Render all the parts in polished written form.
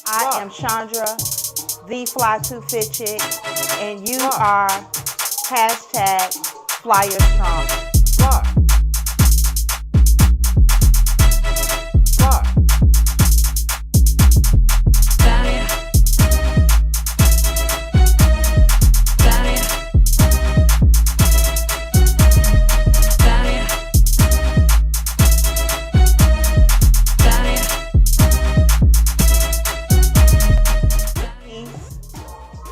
I am Chandra, the Fly 2Fit Chick, and you are hashtag Flyer Strong.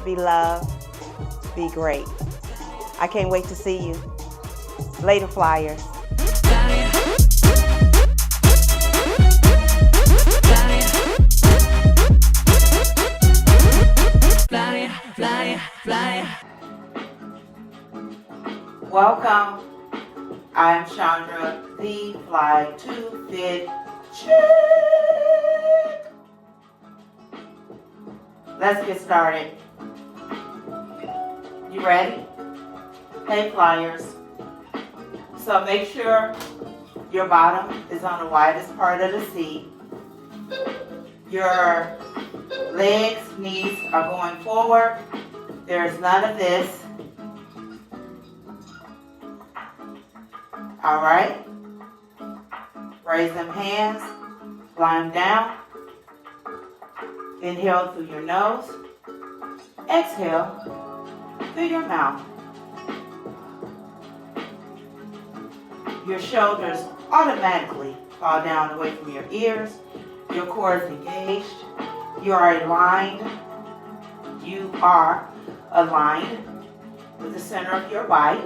Be loved, be great. I can't wait to see you. Later, Flyers. Welcome. I'm Chandra, the Fly 2Fit Chick. Let's get started. You ready? Hey, Flyers. So make sure your bottom is on the widest part of the seat. Your legs, knees are going forward. There's none of this. All right. Raise them hands. Fly them down. Inhale through your nose. Exhale through your mouth. Your shoulders automatically fall down away from your ears. Your core is engaged. You are aligned. You are aligned with the center of your bike.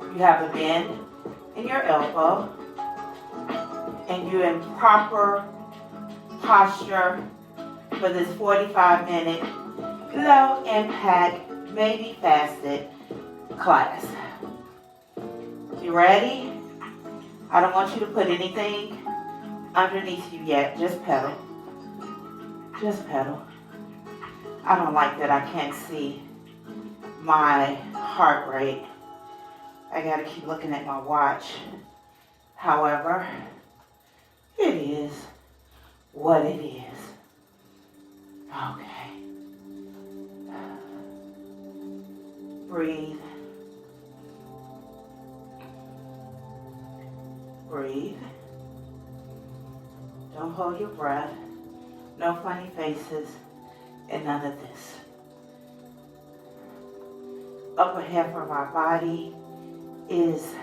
You have a bend in your elbow. And you're in proper posture for this 45-minute low impact, maybe fasted class. You ready? I don't want you to put anything underneath you yet. Just pedal. Just pedal. I don't like that I can't see my heart rate. I gotta keep looking at my watch. However, it is what it is. Okay. Breathe. Breathe. Don't hold your breath. No funny faces and none of this. Upper half of our body is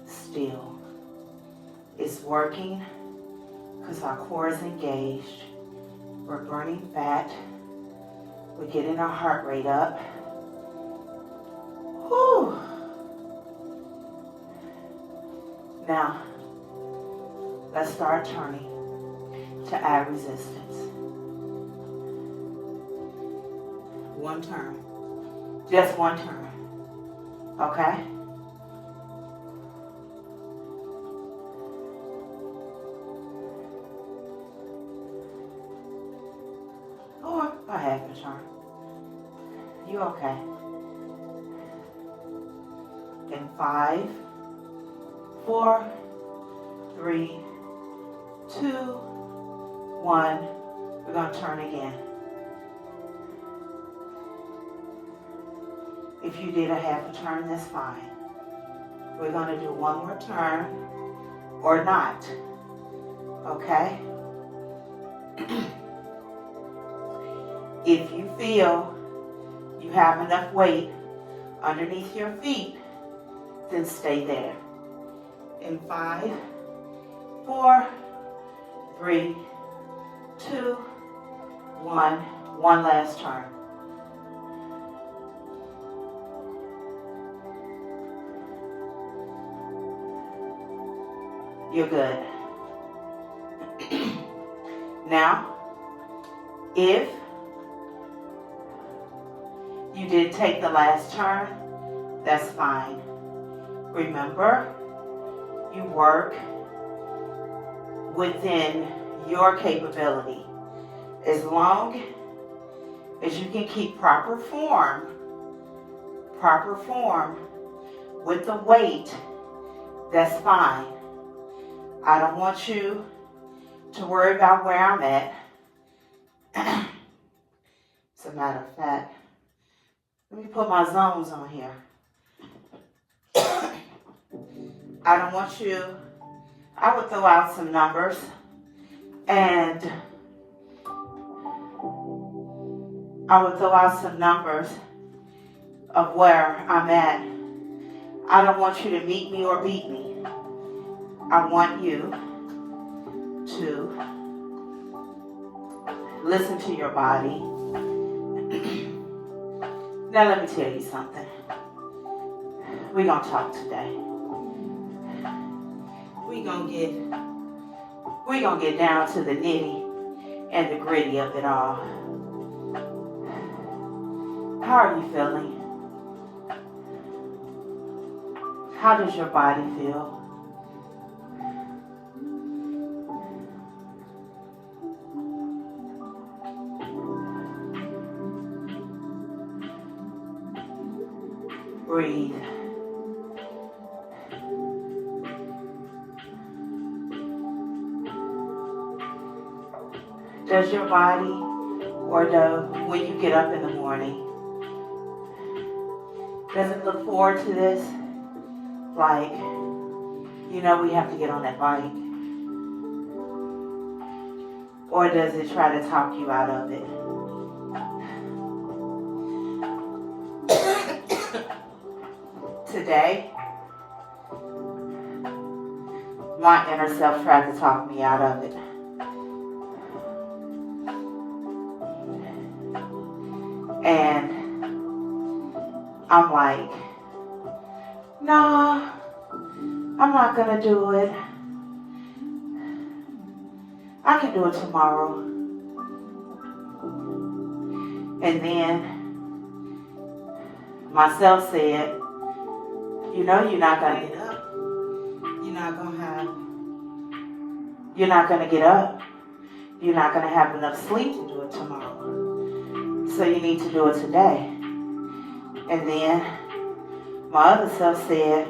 still. It's working because our core is engaged. We're burning fat. We're getting our heart rate up. Whew. Now, let's start turning to add resistance. One turn. Just one turn. Okay? Or a half a turn. You okay? In 5, 4, 3, 2, 1. We're going to turn again. If you did a half a turn, that's fine. We're going to do one more turn or not. Okay? If you feel you have enough weight underneath your feet, then stay there. In 5, 4, 3, 2, 1. One last turn. You're good. Now, if you did take the last turn, that's fine. Remember, you work within your capability. As long as you can keep proper form with the weight, that's fine. I don't want you to worry about where I'm at. As a matter of fact, let me put my zones on here. I don't want you, I would throw out some numbers, and I would throw out some numbers of where I'm at. I don't want you to meet me or beat me. I want you to listen to your body. Now let me tell you something. We're going to talk today. We're going to get down to the nitty and the gritty of it all. How are you feeling? How does your body feel? Breathe. Does your body, or when you get up in the morning, does it look forward to this? Like, we have to get on that bike. Or does it try to talk you out of it? Today, my inner self tried to talk me out of it. And I'm like, nah, I'm not gonna do it. I can do it tomorrow. And then myself said, you're not gonna get up. You're not gonna get up. You're not gonna have enough sleep to do it tomorrow. So you need to do it today. And then my other self said,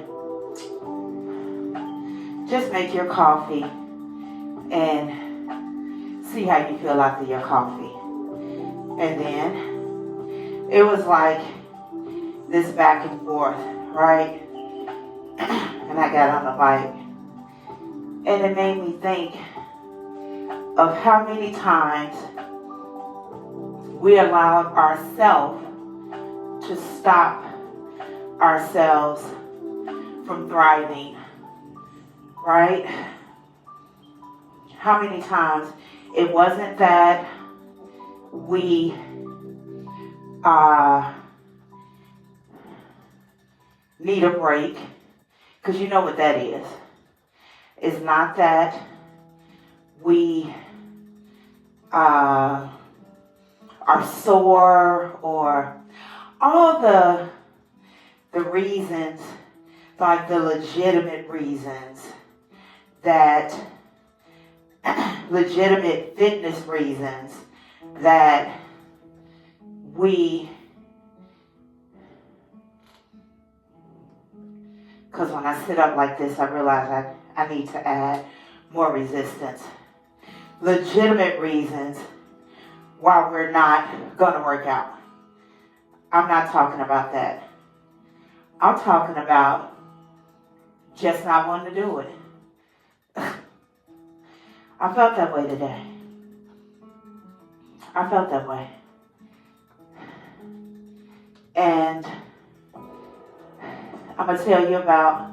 just make your coffee and see how you feel after your coffee. And then it was like this back and forth, right? And I got on the bike. And it made me think of how many times we allowed ourselves to stop ourselves from thriving, right? How many times it wasn't that we need a break, because you know what that is. It's not that we are sore or all the reasons, like the legitimate reasons that legitimate fitness reasons that we, because when I sit up like this, I realize I need to add more resistance. Legitimate reasons why we're not going to work out. I'm not talking about that. I'm talking about just not wanting to do it. I felt that way today. I felt that way. And I'm going to tell you about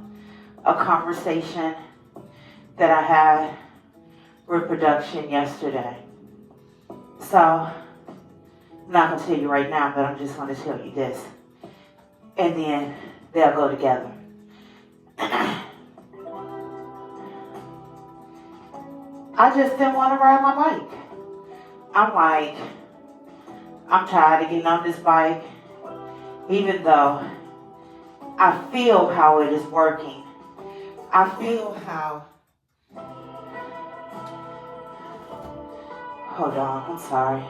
a conversation that I had with production yesterday. So, I'm not going to tell you right now, but I'm just going to tell you this. And then they'll go together. I just didn't want to ride my bike. I'm like, I'm tired of getting on this bike, even though I feel how it is working. I feel how, hold on, I'm sorry.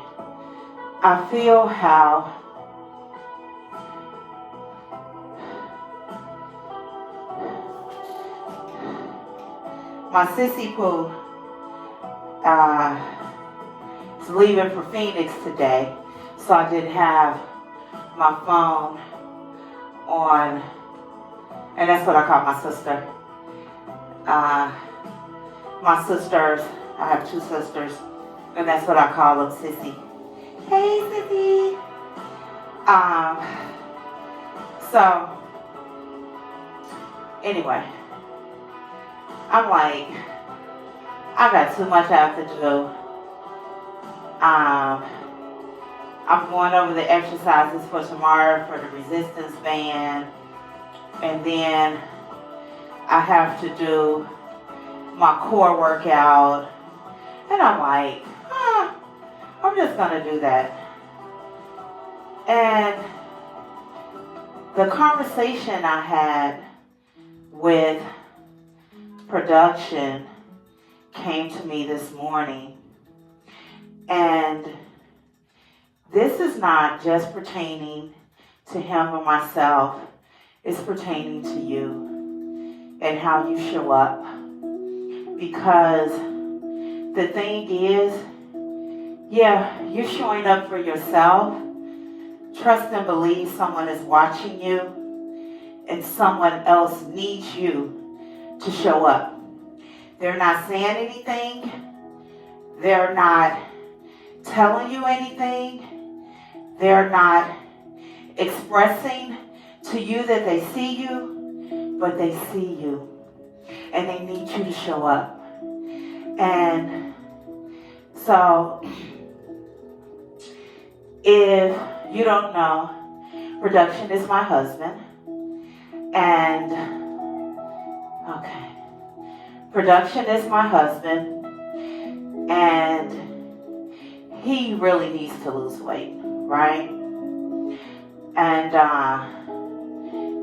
I feel how my sissy poo was leaving for Phoenix today, so I didn't have my phone on, and that's what I call my sister. My sisters, I have 2 sisters, and that's what I call them, Sissy. Hey, Sissy. So, anyway, I'm like, I got too much I have to do. I'm going over the exercises for tomorrow for the resistance band, and then I have to do my core workout, and I'm like, I'm just gonna do that. And the conversation I had with production came to me this morning, and this is not just pertaining to him or myself, it's pertaining to you and how you show up. Because the thing is, yeah, you're showing up for yourself. Trust and believe someone is watching you, and someone else needs you to show up. They're not saying anything. They're not telling you anything. They're not expressing to you that they see you, but they see you, and they need you to show up. And so, if you don't know, production is my husband. And, okay. Production is my husband. And he really needs to lose weight, right? And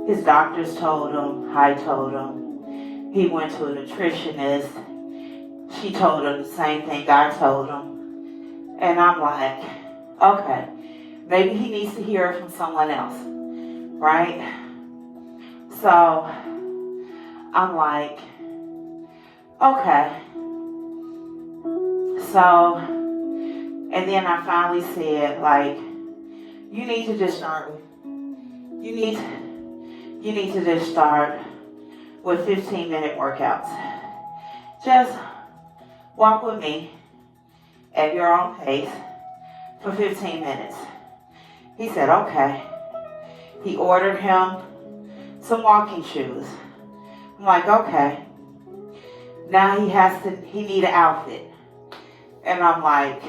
his doctors told him, I told him. He went to a nutritionist. She told him the same thing I told him. And I'm like, okay, maybe he needs to hear it from someone else, right? So I'm like, okay. So, and then I finally said, like, you need to just start you need to just start with 15-minute workouts. Just walk with me at your own pace for 15 minutes. He said, okay. He ordered him some walking shoes. I'm like, okay. Now he need an outfit. And I'm like,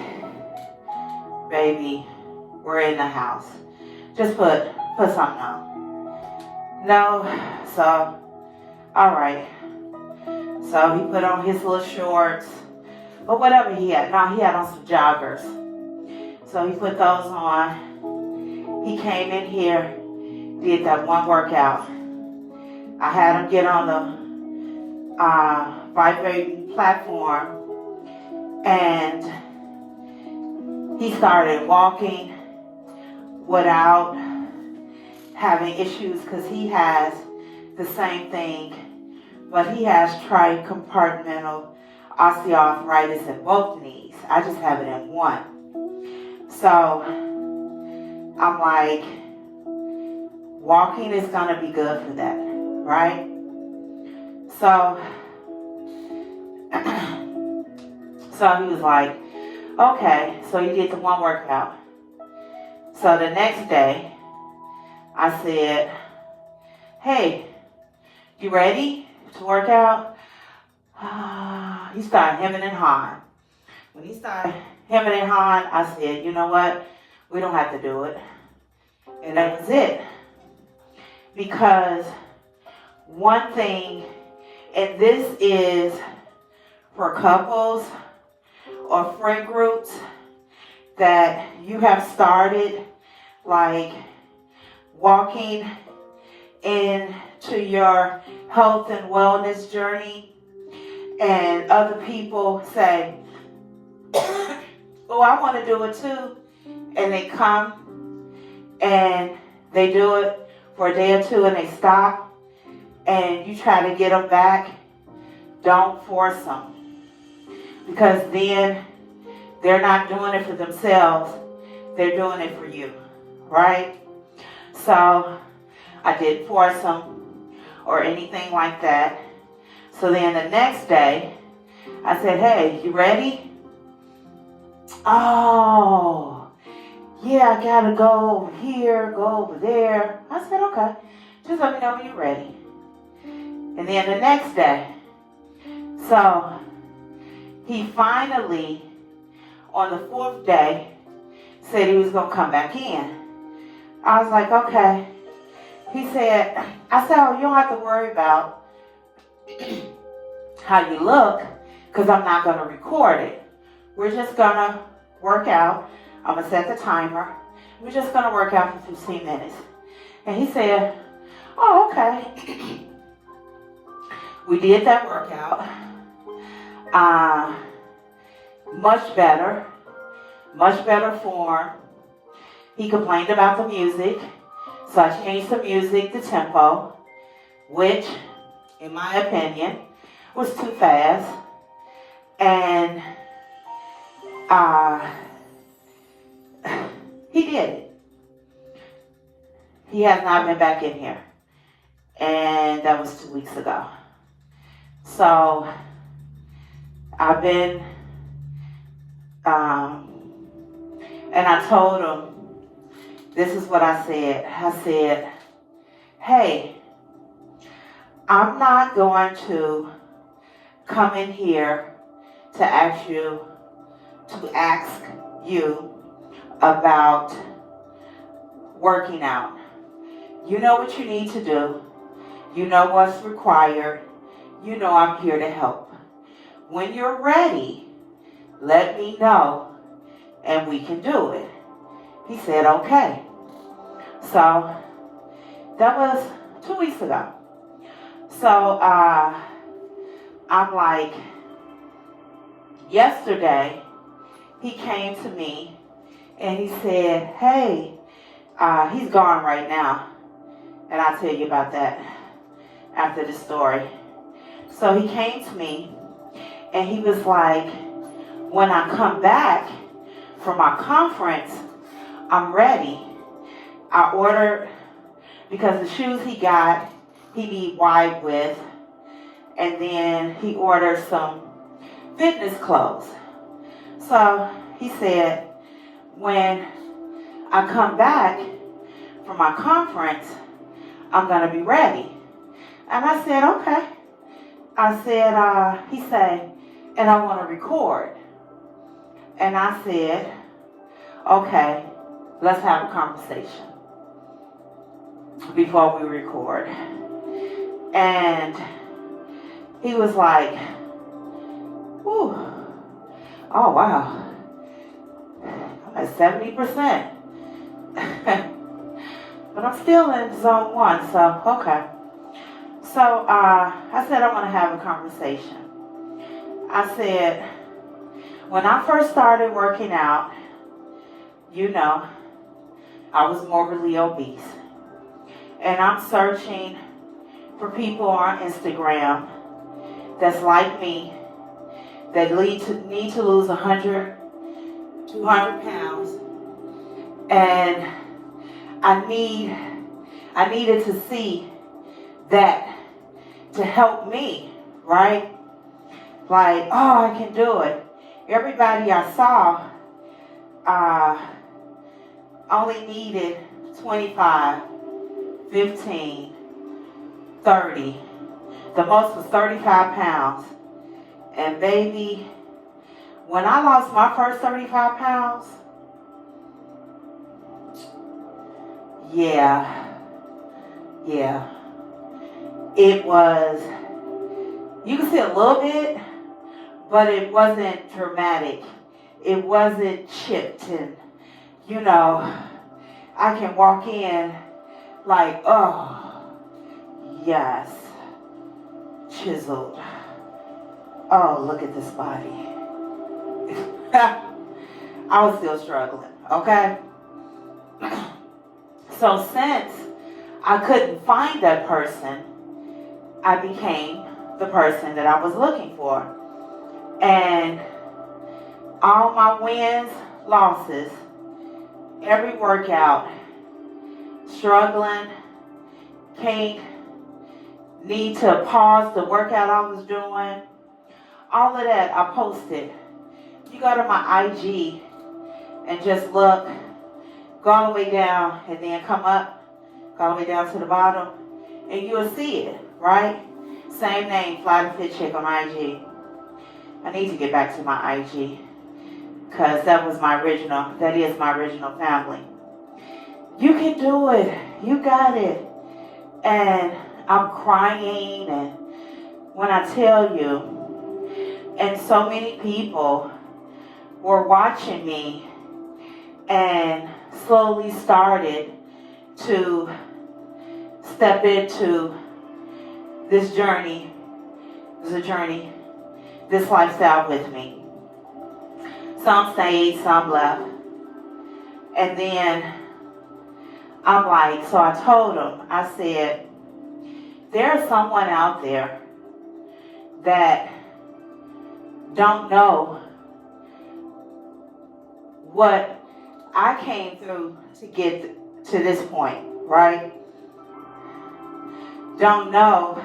baby, we're in the house. Just put something on. No, so, all right. So he put on his little shorts, or whatever he had. No, he had on some joggers. So he put those on. He came in here, did that one workout. I had him get on the vibrating platform, and he started walking without having issues, because he has the same thing, but he has tricompartmental osteoarthritis in both knees. I just have it in one. So I'm like, walking is going to be good for that, right? So so he was like, okay. So he did the one workout. So the next day, I said, hey, you ready to work out? He started hemming and hawing. When he started hemming and hawing, I said, you know what? We don't have to do it. And that was it. Because one thing, and this is for couples or friend groups that you have started, like walking into your health and wellness journey, and other people say, oh, I want to do it too. And they come and they do it for a day or two and they stop, and you try to get them back. Don't force them. because then they're not doing it for themselves, they're doing it for you, right? So I didn't force them or anything like that. So then the next day, I said, hey, you ready? Oh, yeah, I gotta go over here, go over there. I said, okay, just let me know when you're ready. And then the next day, so he finally, on the 4th day, said he was gonna come back in. I was like, okay. He said, I said, oh, you don't have to worry about how you look, because I'm not gonna record it. We're just gonna work out. I'm gonna set the timer. We're just gonna work out for 15 minutes. And he said, oh, okay. We did that workout. Much better form. He complained about the music, so I changed the music, the tempo, which, in my opinion, was too fast. And he did it. He has not been back in here. And that was 2 weeks ago. So I've been, and I told him, this is what I said. I said, hey, I'm not going to come in here to ask you about working out. You know what you need to do. You know what's required. You know I'm here to help. When you're ready, let me know and we can do it. He said, okay. So that was 2 weeks ago. So I'm like, yesterday he came to me and he said, hey, he's gone right now. And I'll tell you about that after the story. So he came to me and he was like, when I come back from our conference, I'm ready. I ordered, because the shoes he got, he need wide width. And then he ordered some fitness clothes. So he said, when I come back from my conference, I'm going to be ready. And I said, okay. I said, he said, and I want to record. And I said, okay, let's have a conversation before we record. And he was like, whew, oh wow, I'm at 70%. But I'm still in zone 1, so okay. So I said I want to have a conversation. I said, when I first started working out, you know, I was morbidly obese. And I'm searching for people on Instagram that's like me, that need to lose 100, 200 pounds. And I needed to see that to help me, right? Like, oh, I can do it. Everybody I saw only needed 25, 15, 30. The most was 35 pounds. And baby, when I lost my first 35 pounds, yeah. It was, you can see a little bit, but it wasn't dramatic. It wasn't chipped, and you know, I can walk in like, oh, yes, chiseled. Oh, look at this body. I was still struggling, okay? So since I couldn't find that person, I became the person that I was looking for. And All my wins, losses, every workout, struggling, can't, need to pause the workout I was doing, all of that I posted. You go to my IG and just look, go all the way down and then come up, go all the way down to the bottom, and you'll see it, right? Same name, Fly to Fit Chick on IG. I need to get back to my IG because that is my original family. You can do it. You got it. And I'm crying, and when I tell you, and so many people were watching me and slowly started to step into this journey, this lifestyle with me. Some stayed, some left. And then I'm like, so I told them, I said, there's someone out there that don't know what I came through to get to this point, right? Don't know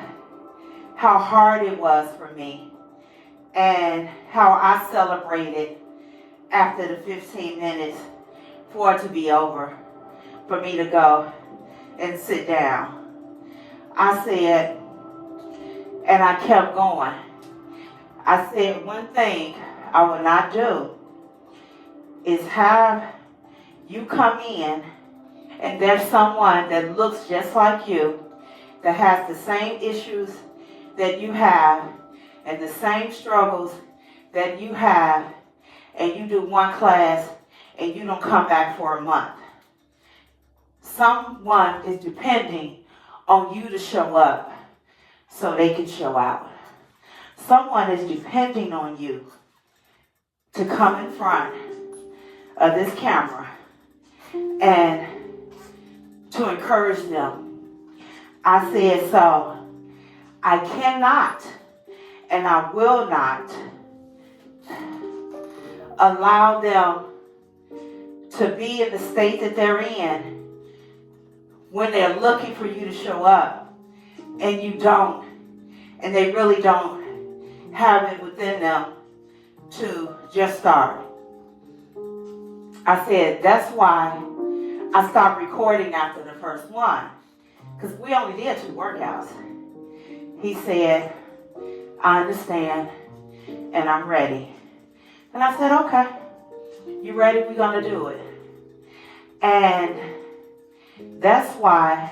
how hard it was for me and how I celebrated after the 15 minutes for it to be over, for me to go and sit down. I said, and I kept going. I said, one thing I will not do is have you come in and there's someone that looks just like you, that has the same issues that you have and the same struggles that you have, and you do one class and you don't come back for a month. Someone is depending on you to show up so they can show out. Someone is depending on you to come in front of this camera and to encourage them. I said, so I cannot and I will not allow them to be in the state that they're in when they're looking for you to show up and you don't, and they really don't have it within them to just start. I said, that's why I stopped recording after the first one, because we only did 2 workouts. He said, I understand, and I'm ready. And I said, okay, you ready? We're going to do it. And that's why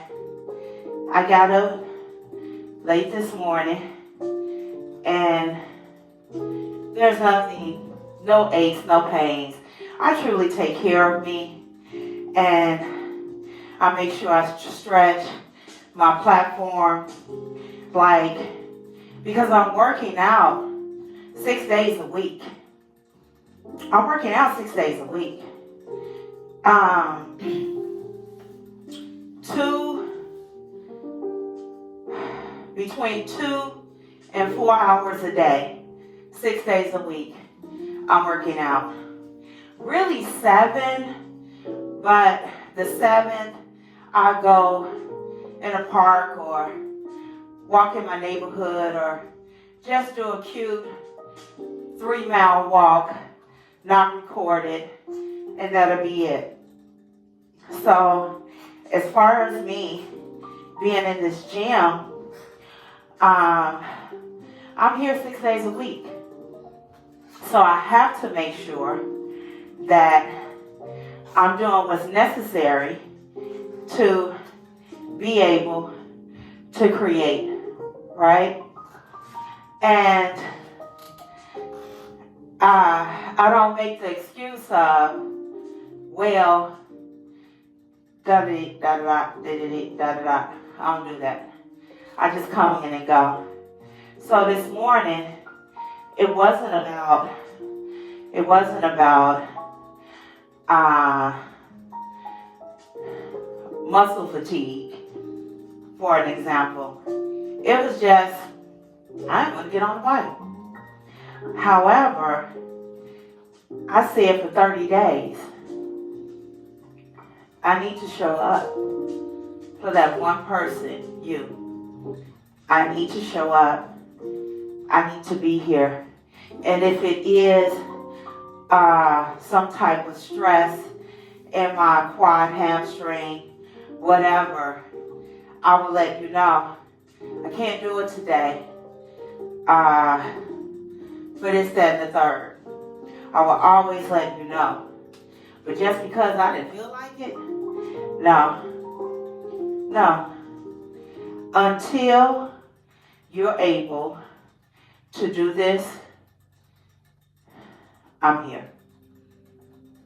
I got up late this morning, and there's nothing, no aches, no pains. I truly take care of me, and I make sure I stretch my platform, because I'm working out 6 days a week. I'm working out 6 days a week. Between 2 and 4 hours a day, 6 days a week, I'm working out. Really 7, but the 7th I go in a park or walk in my neighborhood or just do a cute 3-mile walk, not recorded, and that'll be it. So as far as me being in this gym, I'm here 6 days a week. So I have to make sure that I'm doing what's necessary to be able to create, right? And I don't make the excuse of, well, I don't do that. I just come in and go. So this morning, it wasn't about muscle fatigue, for an example. It was just, I ain't going to get on the bike. However, I said for 30 days, I need to show up for that one person, you. I need to show up. I need to be here. And if it is some type of stress in my quad, hamstring, whatever, I will let you know. I can't do it today. But it's that and the third. I will always let you know. But just because I didn't feel like it, no. Until you're able to do this, I'm here.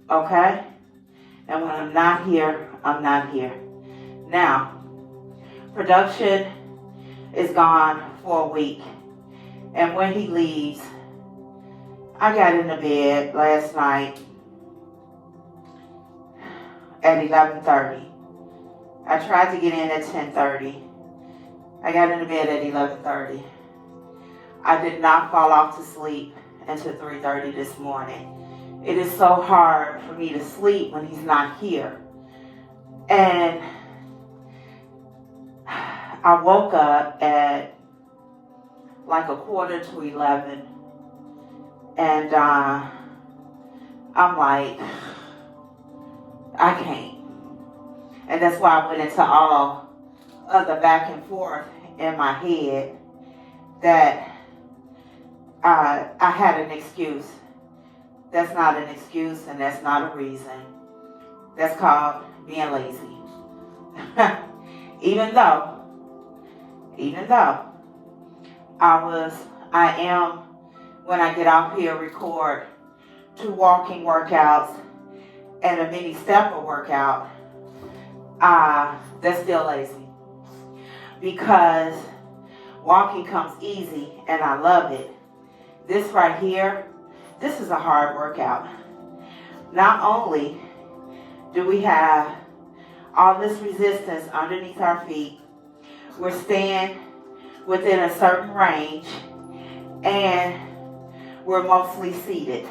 Okay? And when I'm not here, I'm not here. Now, production is gone for a week. And when he leaves, I got into bed last night at 11:30. I tried to get in at 10:30. I got into bed at 11:30. I did not fall off to sleep until 3:30 this morning. It is so hard for me to sleep when he's not here. And I woke up at like 11:45. And I'm like, I can't. And that's why I went into all of the back and forth in my head that I had an excuse. That's not an excuse, and that's not a reason. That's called being lazy. Even though I am, when I get off here, record 2 walking workouts and a mini stepper workout, that's still lazy. Because walking comes easy and I love it. This right here, this is a hard workout. Not only do we have all this resistance underneath our feet, we're staying within a certain range, and we're mostly seated.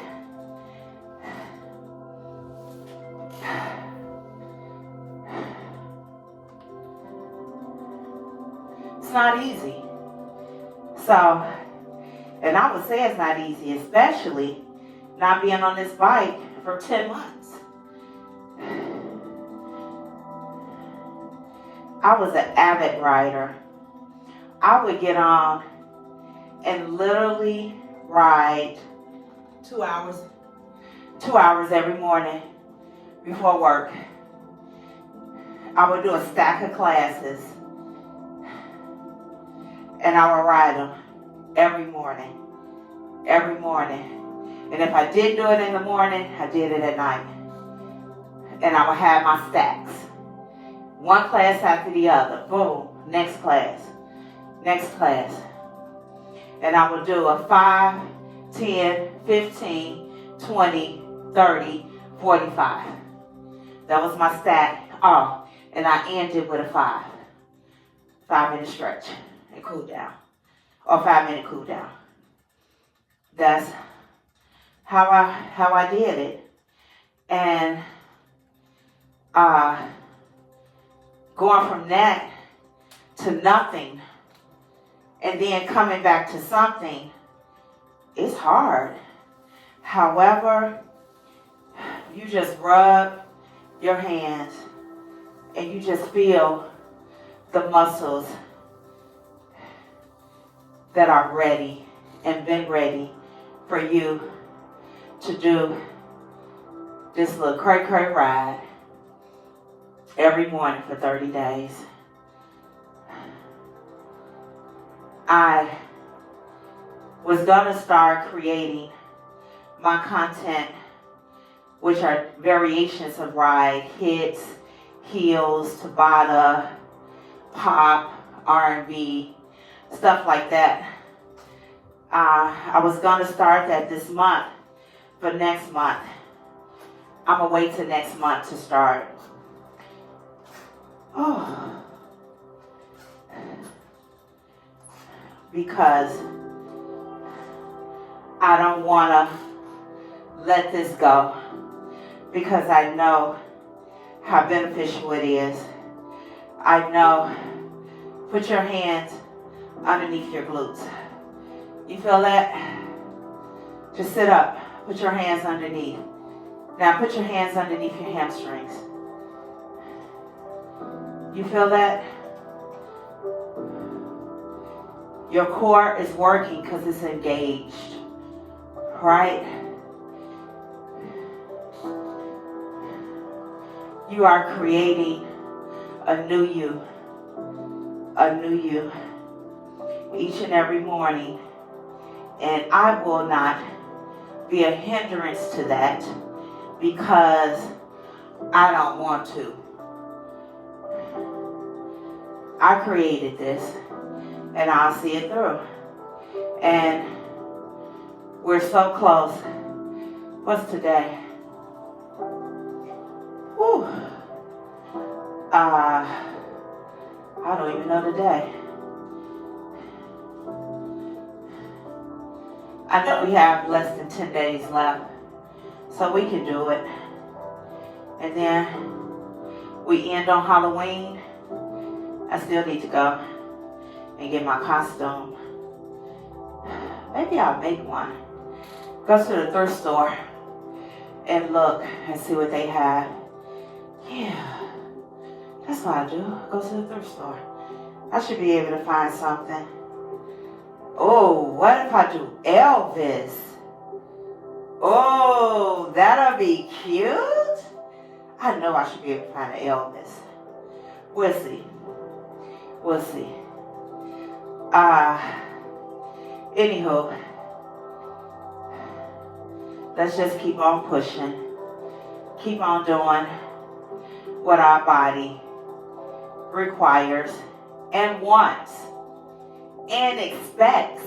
It's not easy. So, and I would say it's not easy, especially not being on this bike for 10 months. I was an avid rider. I would get on and literally ride 2 hours every morning before work. I would do a stack of classes and I would ride them every morning. And if I did do it in the morning, I did it at night. And I would have my stacks. One class after the other. Boom. Next class. And I would do a 5, 10, 15, 20, 30, 45. That was my stack. Oh, and I ended with a 5-minute stretch and cool down. Or 5-minute cool down. That's how I did it. And going from that to nothing and then coming back to something, it's hard. However, you just rub your hands and you just feel the muscles that are ready and been ready for you to do this little cray ride every morning for 30 days. I was going to start creating my content, which are variations of ride, hits, heels, Tabata, pop, R&B, stuff like that. I was going to start that this month, but next month. I'm going to wait till next month to start. Oh. Because I don't want to let this go because I know how beneficial it is. I know. Put your hands underneath your glutes. You feel that? Just sit up. Put your hands underneath. Now put your hands underneath your hamstrings. You feel that? Your core is working because it's engaged. Right? You are creating a new you. A new you. Each and every morning. And I will not be a hindrance to that because I don't want to. I created this and I'll see it through. And we're so close. What's today? Whew. I don't even know the day. I know we have less than 10 days left, so we can do it. And then we end on Halloween. I still need to go and get my costume. Maybe I'll make one. Go to the thrift store and look and see what they have. Yeah, that's what I do. Go to the thrift store. I should be able to find something. Oh, what if I do Elvis? Oh, that'll be cute. I know I should be able to find an Elvis. We'll see. We'll see. Anywho, let's just keep on pushing. Keep on doing what our body requires and wants and expects.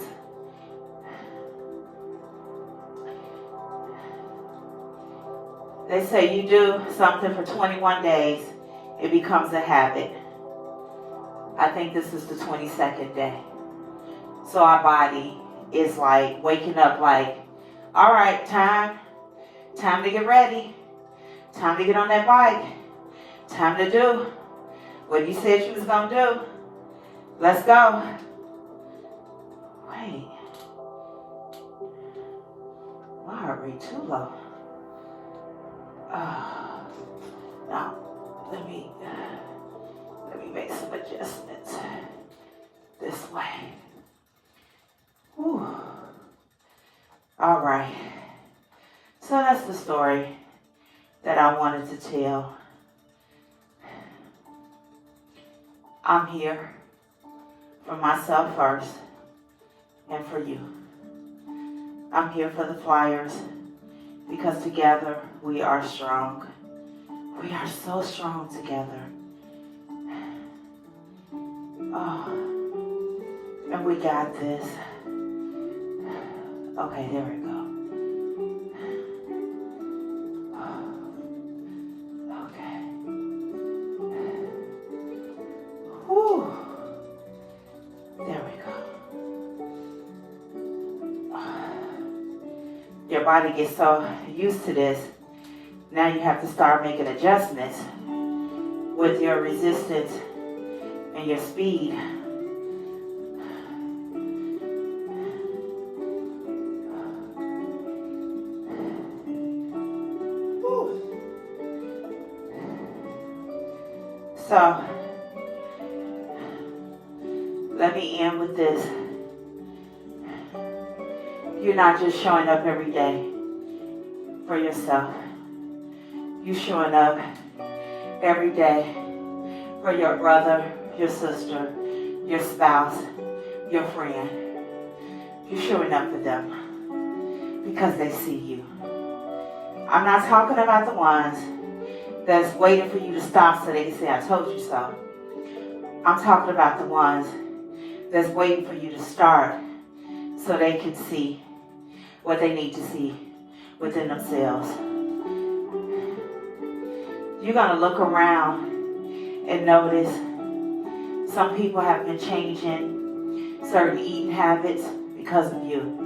They say you do something for 21 days, it becomes a habit. I think this is the 22nd day. So our body is like waking up like, all right, time to get ready. Time to get on that bike. Time to do what you said you was going to do. Let's go. Wait. My heart rate too low. Now, let me make some adjustments this way. Whew. All right. So that's the story that I wanted to tell. I'm here for myself first and for you. I'm here for the flyers because together we are strong. We are so strong together. Oh, and we got this. Okay, there we go. Okay. Whew. There we go. Your body gets so used to this. Now you have to start making adjustments with your resistance and your speed. So, let me end with this. You're not just showing up every day for yourself. You're showing up every day for your brother, your sister, your spouse, your friend. You're showing up for them because they see you. I'm not talking about the ones that's waiting for you to stop so they can say, I told you so. I'm talking about the ones that's waiting for you to start so they can see what they need to see within themselves. You're going to look around and notice some people have been changing certain eating habits because of you.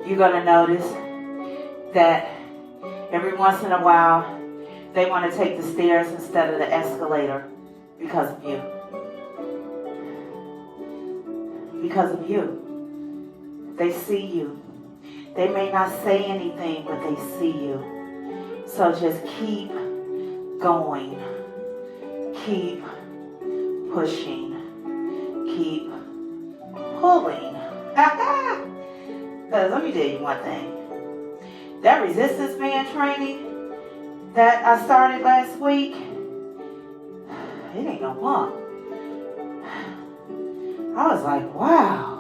you're going to notice that every once in a while, they want to take the stairs instead of the escalator because of you. Because of you. They see you. They may not say anything, but they see you. So just keep going. Keep pushing. Keep pulling. Because let me tell you one thing. That resistance band training that I started last week, it ain't no pump. I was like, wow.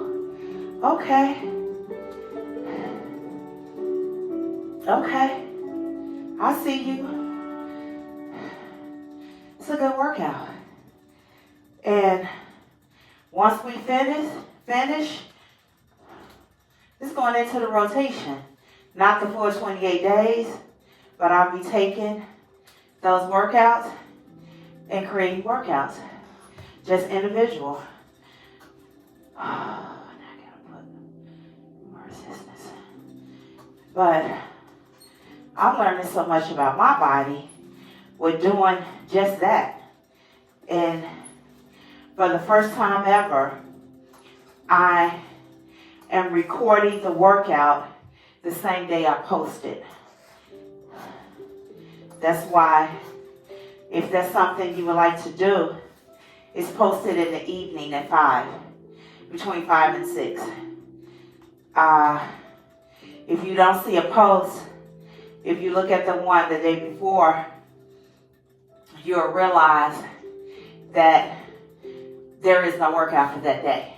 Okay. I see you. It's a good workout. And once we finish, it's going into the rotation. Not the full 28 days, but I'll be taking those workouts and creating workouts. Just individual. Oh, now I gotta put more resistance. But I'm learning so much about my body with doing just that. And for the first time ever, I am recording the workout the same day I post it. That's why, if that's something you would like to do, it's posted in the evening at 5, between 5 and 6. If you don't see a post, if you look at the one the day before, you'll realize that there is no workout for that day.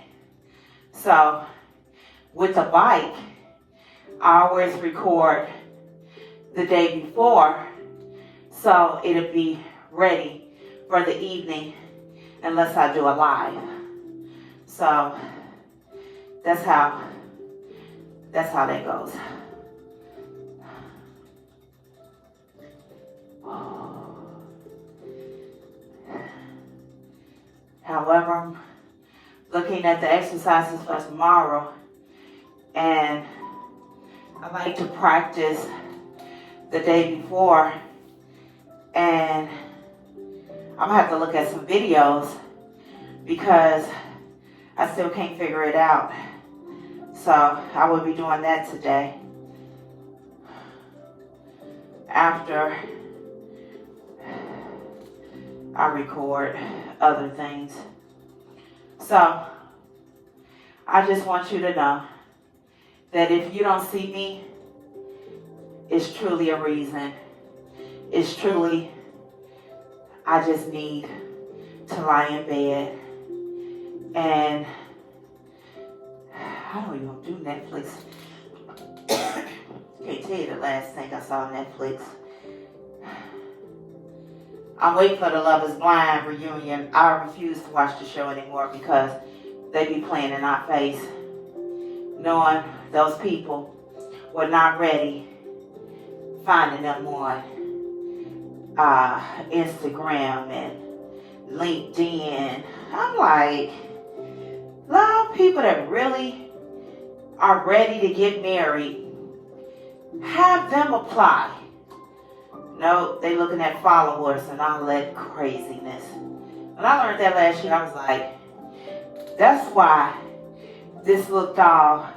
So, with the bike, I always record the day before, so it'll be ready for the evening unless I do a live. So that's how that goes. However, I'm looking at the exercises for tomorrow, and I like to practice the day before, and I'm gonna have to look at some videos because I still can't figure it out. So I will be doing that today after I record other things. So I just want you to know that if you don't see me, it's truly a reason. It's truly, I just need to lie in bed. And I don't even do Netflix. Can't tell you the last thing I saw on Netflix. I'm waiting for the Love is Blind reunion. I refuse to watch the show anymore because they be playing in our face, knowing those people were not ready, finding them on Instagram and LinkedIn. I'm like, a lot of people that really are ready to get married, have them apply. No, they looking at followers and all that craziness. When I learned that last year, I was like, that's why this looked all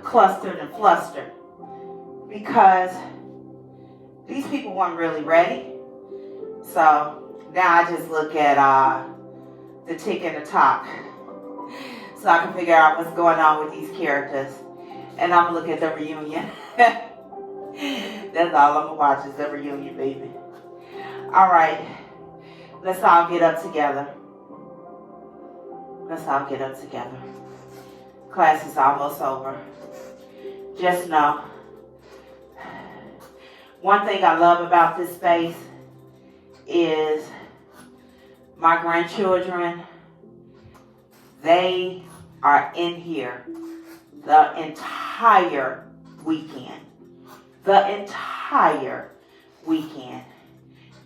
clustered and flustered. Because these people weren't really ready. So now I just look at the tick in the top, so I can figure out what's going on with these characters. And I'm going to look at the reunion. That's all I'm going to watch is the reunion, baby. All right. Let's all get up together. Let's all get up together. Class is almost over. Just know, one thing I love about this space is my grandchildren. They are in here the entire weekend. The entire weekend.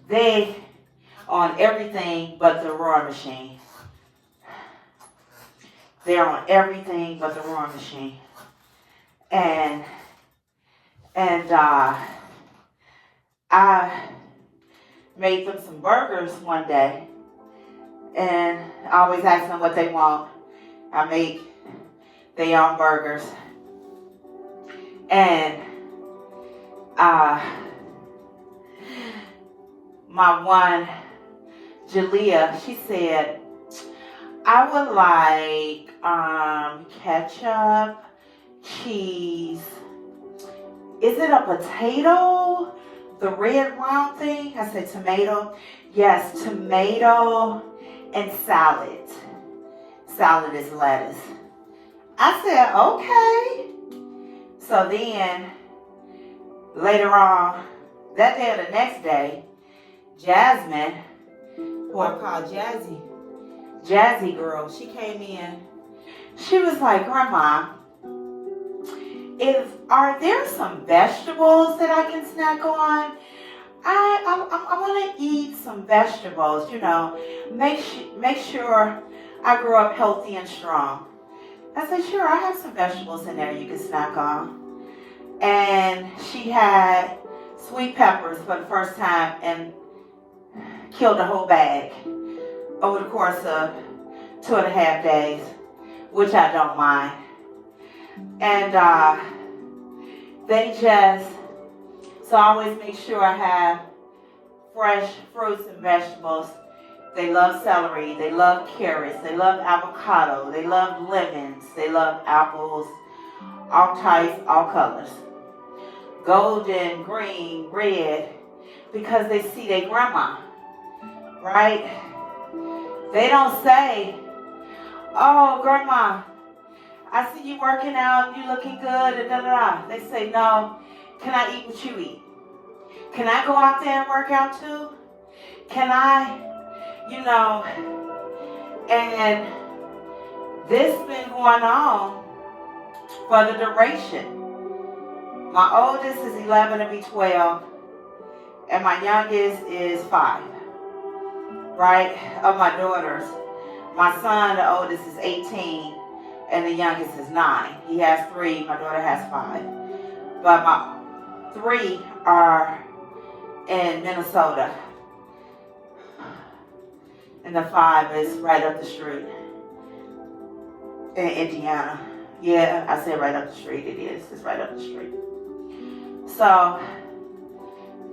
They on everything but the roar machine. They're on everything but the rowing machine. And I made them some burgers one day, and I always ask them what they want. I make their own burgers, and my one, Jalea, she said, I would like ketchup, cheese. Is it a potato? The red round thing? I said tomato. Yes, tomato and salad. Salad is lettuce. I said, okay. So then, later on, that day or the next day, Jasmine, who I call Jazzy girl, she came in. She was like, Grandma, are there some vegetables that I can snack on? I want to eat some vegetables, make sure I grow up healthy and strong. I said, sure, I have some vegetables in there you can snack on. And she had sweet peppers for the first time and killed a whole bag over the course of 2.5 days, which I don't mind. And so I always make sure I have fresh fruits and vegetables. They love celery, they love carrots, they love avocado, they love lemons, they love apples, all types, all colors. Golden, green, red, because they see their grandma, right? They don't say, oh, Grandma, I see you working out, you looking good, and da-da-da. They say, no, can I eat what you eat? Can I go out there and work out too? Can I, and this has been going on for the duration. My oldest is 11 to be 12, and my youngest is 5, right, of my daughters. My son, the oldest, is 18, and the youngest is 9. He has 3, my daughter has 5. But my 3 are in Minnesota, and the 5 is right up the street in Indiana. Yeah, I said right up the street. It is. It's right up the street. So,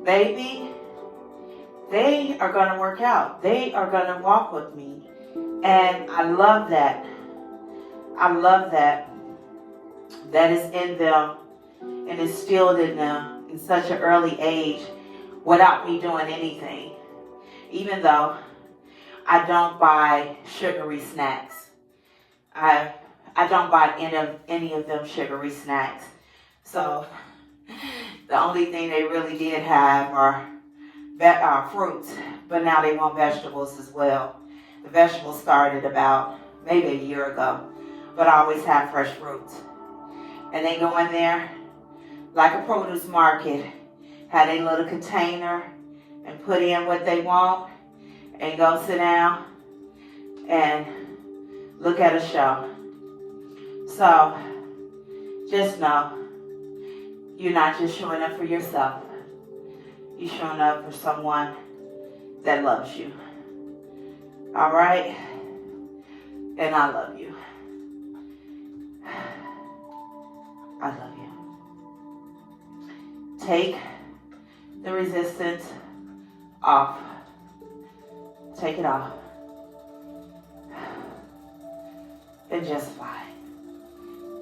baby, they are going to work out. They are going to walk with me. And I love that. I love that. That is in them and instilled in them in such an early age without me doing anything. Even though I don't buy sugary snacks. I don't buy any of them sugary snacks. So the only thing they really did have are fruits, but now they want vegetables as well. The vegetables started about maybe a year ago, but I always have fresh fruits. And they go in there like a produce market, have a little container and put in what they want and go sit down and look at a show. So just know you're not just showing up for yourself. You're showing up for someone that loves you. All right? And I love you. I love you. Take the resistance off. Take it off. And just fly.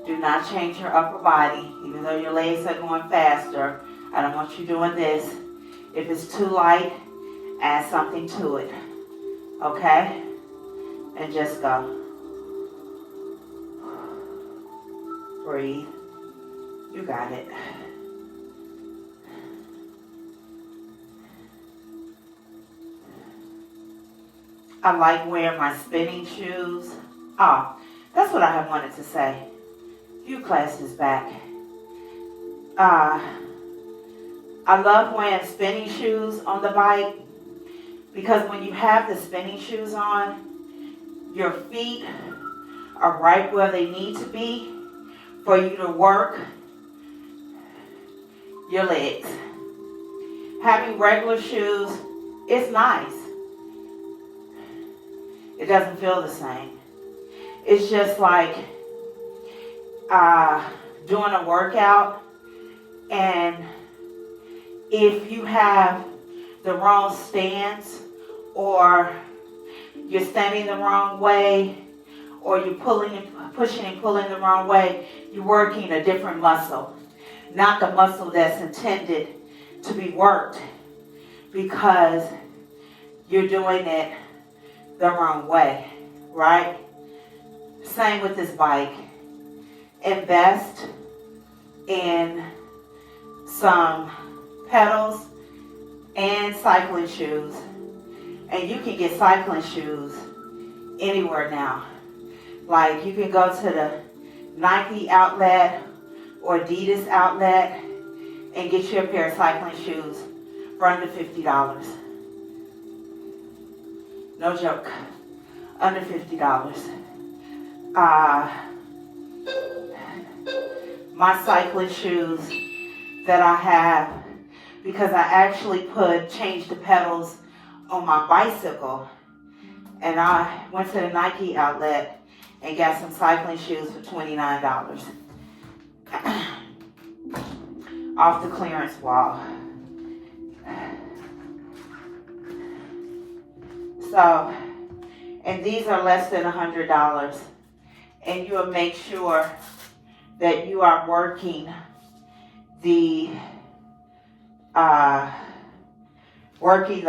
Do not change your upper body, even though your legs are going faster. I don't want you doing this. If it's too light, add something to it. Okay? And just go. Breathe. You got it. I like wearing my spinning shoes. Oh, that's what I have wanted to say. Few classes back. I love wearing spinning shoes on the bike because when you have the spinning shoes on, your feet are right where they need to be for you to work your legs. Having regular shoes is nice. It doesn't feel the same. It's just like doing a workout, and if you have the wrong stance, or you're standing the wrong way, or you're pushing and pulling the wrong way, you're working a different muscle, not the muscle that's intended to be worked, because you're doing it the wrong way, right? Same with this bike. Invest in some pedals and cycling shoes. And you can get cycling shoes anywhere now. Like, you can go to the Nike outlet or Adidas outlet and get you a pair of cycling shoes for under $50. No joke. Under $50. My cycling shoes that I have, because I actually changed the pedals on my bicycle, and I went to the Nike outlet and got some cycling shoes for $29 off the clearance wall. So, and these are less than $100, and you will make sure that you are working the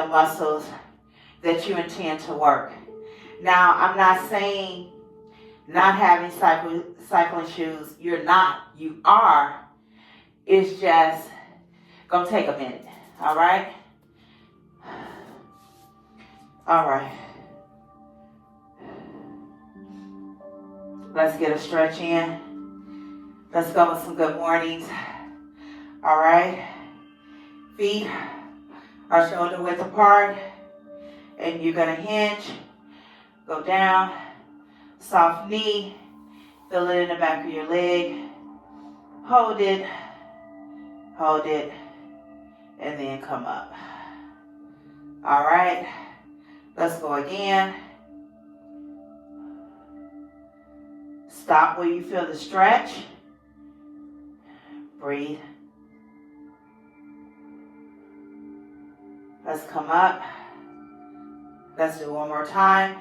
muscles that you intend to work. Now, I'm not saying not having cycling shoes. You're not. You are. It's just gonna take a minute. All right? All right. Let's get a stretch in. Let's go with some good mornings. All right. Feet are shoulder width apart. And you're going to hinge. Go down. Soft knee. Feel it in the back of your leg. Hold it. Hold it. And then come up. All right. Let's go again. Stop where you feel the stretch. Breathe. Let's come up. Let's do one more time.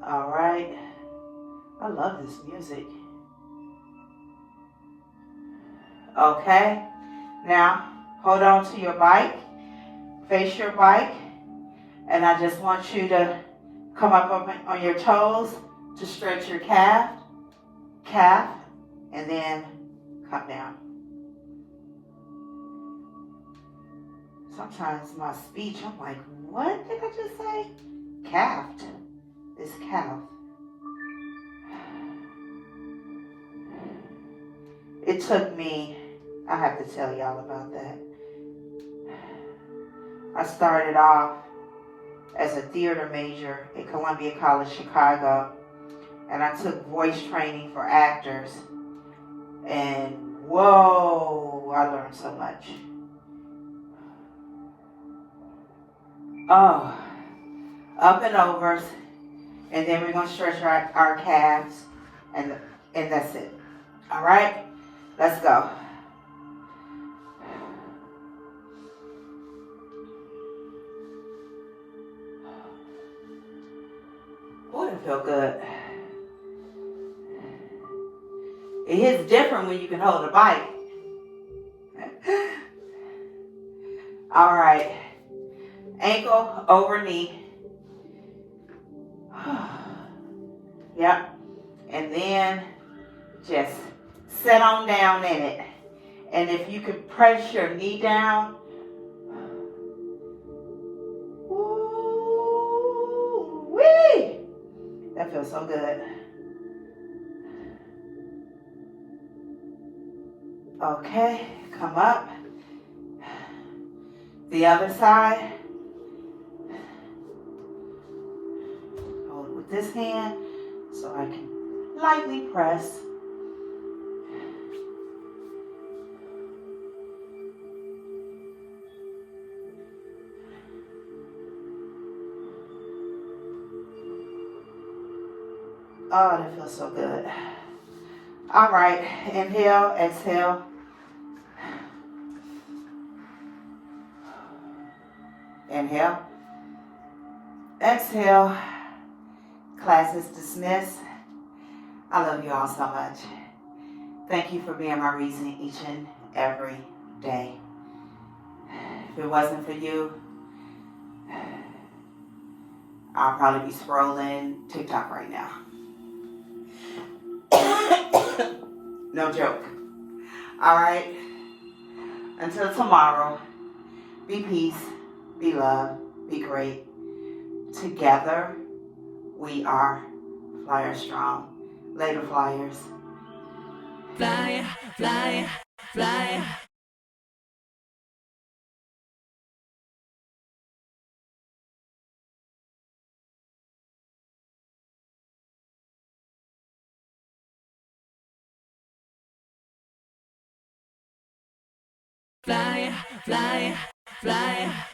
All right. I love this music. Okay. Now, hold on to your bike. Face your bike. And I just want you to come up on your toes to stretch your calf, and then come down. Sometimes my speech, I'm like, what did I just say? Calved. It's calf. It took me, I have to tell y'all about that. I started off as a theater major at Columbia College, Chicago, and I took voice training for actors, and whoa, I learned so much. Oh, up and overs, and then we're going to stretch our calves, and that's it. All right, let's go. Oh, that felt good. It hits different when you can hold a bike. All right. Ankle over knee. Yep. And then just sit on down in it. And if you can press your knee down. Woo-wee! That feels so good. Okay, come up. The other side. with this hand so I can lightly press. Oh, that feels so good. All right, inhale, exhale. Inhale, exhale. Class is dismissed. I love you all so much. Thank you for being my reason each and every day. If it wasn't for you, I'll probably be scrolling TikTok right now. No joke. All right. Until tomorrow, be peace, be love, be great. Together, we are Flyer Strong. Later, Flyers. Fly, fly, fly. Fly, fly, fly.